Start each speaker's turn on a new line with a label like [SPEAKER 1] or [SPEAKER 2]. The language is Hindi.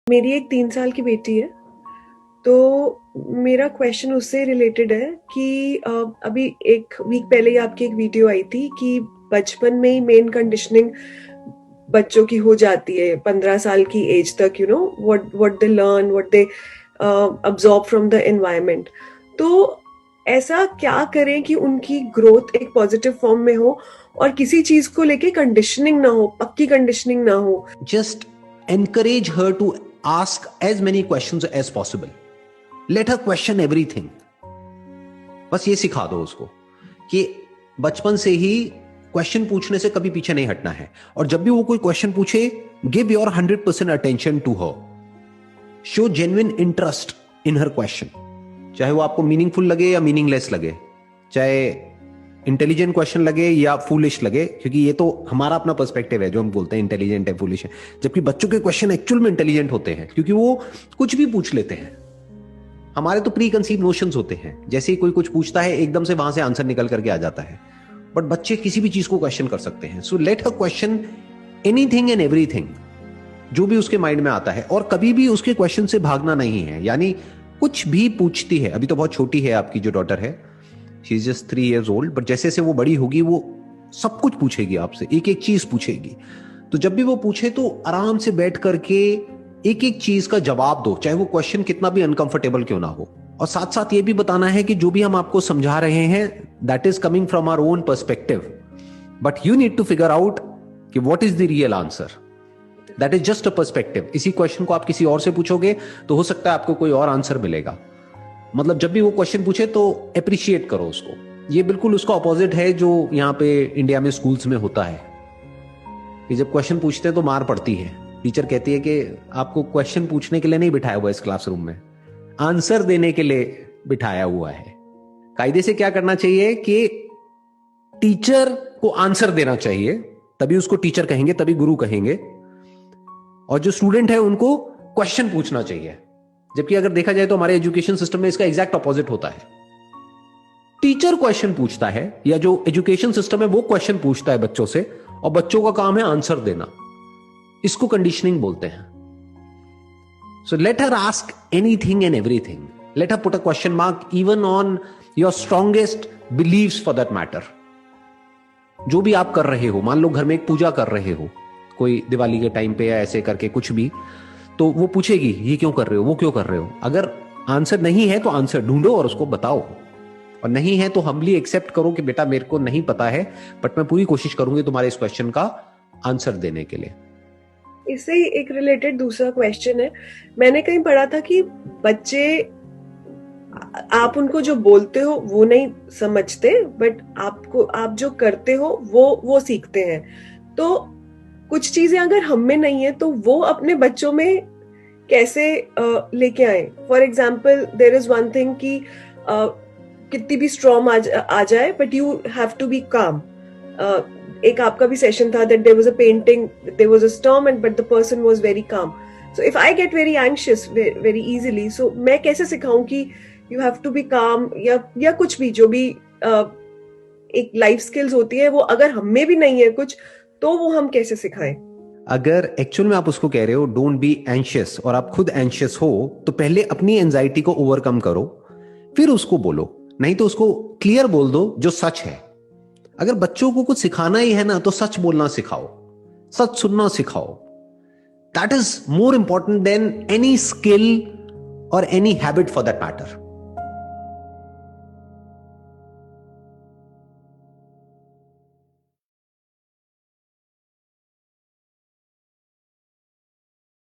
[SPEAKER 1] मेरी एक 3 साल की बेटी है। तो मेरा क्वेश्चन उससे रिलेटेड है कि अभी एक वीक पहले ही आपकी एक वीडियो आई थी कि बचपन में ही मेन कंडीशनिंग बच्चों की हो जाती है 15 साल की एज तक, what they learn, what they absorb from the environment. तो ऐसा क्या करें कि उनकी ग्रोथ एक पॉजिटिव फॉर्म में हो और किसी चीज को लेके कंडीशनिंग ना हो, पक्की कंडीशनिंग ना हो।
[SPEAKER 2] Just encourage her to ask as many questions as possible. Let her question everything. बस ये सिखा दो उसको कि बचपन से ही क्वेश्चन पूछने से कभी पीछे नहीं हटना है, और जब भी वो कोई क्वेश्चन पूछे, give your 100% attention to her. Show genuine interest in her question, चाहे वो आपको मीनिंगफुल लगे या मीनिंगलेस लगे, चाहे इंटेलिजेंट क्वेश्चन लगे या फूलिश लगे, क्योंकि ये तो हमारा अपना पर्सपेक्टिव है जो हम बोलते हैं इंटेलिजेंट है, फूलिश है, जबकि बच्चों के क्वेश्चन एक्चुअल में इंटेलिजेंट होते हैं क्योंकि वो कुछ भी पूछ लेते हैं. हमारे तो प्री कंसीव नोशंस होते हैं, जैसे ही कोई कुछ पूछता है एकदम से वहां से आंसर निकल करके आ जाता है, बट बच्चे किसी भी चीज को क्वेश्चन कर सकते हैं. So let her question anything and everything, जो भी उसके माइंड में आता है, और कभी भी उसके क्वेश्चन से भागना नहीं है. यानी कुछ भी पूछती है, अभी तो बहुत छोटी है आपकी जो डॉटर है, she is just 3 years old, but जैसे जैसे वो बड़ी होगी वो सब कुछ पूछेगी आपसे, एक एक चीज पूछेगी. तो जब भी वो पूछे तो आराम से बैठ करके एक एक चीज का जवाब दो, चाहे वो क्वेश्चन कितना भी अनकंफर्टेबल क्यों ना हो. और साथ साथ ये भी बताना है कि जो भी हम आपको समझा रहे हैं that is coming from our own perspective, but you need to figure out कि what is the real answer. That is just a perspective. इसी क्वेश्चन को आप किसी और से पूछोगे तो हो सकता है आपको कोई और आंसर मिलेगा. मतलब जब भी वो क्वेश्चन पूछे तो अप्रिशिएट करो उसको. ये बिल्कुल उसका ऑपोजिट है जो यहाँ पे इंडिया में स्कूल्स में होता है कि जब क्वेश्चन पूछते हैं तो मार पड़ती है. टीचर कहती है कि आपको क्वेश्चन पूछने के लिए नहीं बिठाया हुआ इस क्लासरूम में, आंसर देने के लिए बिठाया हुआ है. कायदे से क्या करना चाहिए कि टीचर को आंसर देना चाहिए, तभी उसको टीचर कहेंगे, तभी गुरु कहेंगे, और जो स्टूडेंट है उनको क्वेश्चन पूछना चाहिए. जबकि अगर देखा जाए तो हमारे एजुकेशन सिस्टम में इसका एग्जैक्ट ऑपोजिट होता है. टीचर क्वेश्चन पूछता है, या जो एजुकेशन सिस्टम है वो क्वेश्चन पूछता है बच्चों से, और बच्चों का काम है आंसर देना. इसको कंडीशनिंग बोलते हैं. So let her ask anything and everything. Let her put a question mark even on your strongest beliefs for that matter. जो भी आप कर रहे हो, मान लो घर में एक पूजा कर रहे हो, कोई दिवाली के टाइम पे या ऐसे करके कुछ भी, तो वो पूछेगी ये क्यों कर रहे हो, वो क्यों कर रहे हो. अगर आंसर नहीं है तो आंसर ढूंढो और उसको बताओ, और नहीं है तो हम्बली एक्सेप्ट करो कि बेटा मेरे को नहीं पता है, बट मैं पूरी कोशिश करूंगी तुम्हारे इस क्वेश्चन का आंसर देने के लिए.
[SPEAKER 1] इससे ही एक रिलेटेड दूसरा क्वेश्चन है. मैंने कहीं पढ़ा था कि बच्चे, आप उनको जो बोलते हो वो नहीं समझते, बट आप जो करते हो वो सीखते हैं. तो कुछ चीजें अगर हम में नहीं है तो वो अपने बच्चों में कैसे लेके आए. For example, there is one thing कि कितनी भी स्ट्रॉम आ जाए, but you have to be calm. एक आपका भी सेशन था that there was a painting, there was a storm and but the person was very calm. So if I get very anxious very easily, so मैं कैसे सिखाऊं कि यू हैव टू बी काम, या कुछ भी जो भी एक लाइफ स्किल्स होती है, वो अगर हम में भी नहीं है कुछ, तो वो हम कैसे सिखाएं.
[SPEAKER 2] अगर एक्चुअल में आप उसको कह रहे हो डोंट बी एंशियस, और आप खुद एंशियस हो, तो पहले अपनी एंजाइटी को ओवरकम करो, फिर उसको बोलो. नहीं तो उसको क्लियर बोल दो जो सच है. अगर बच्चों को कुछ सिखाना ही है ना, तो सच बोलना सिखाओ, सच सुनना सिखाओ. That is more important than any skill और any habit for that matter.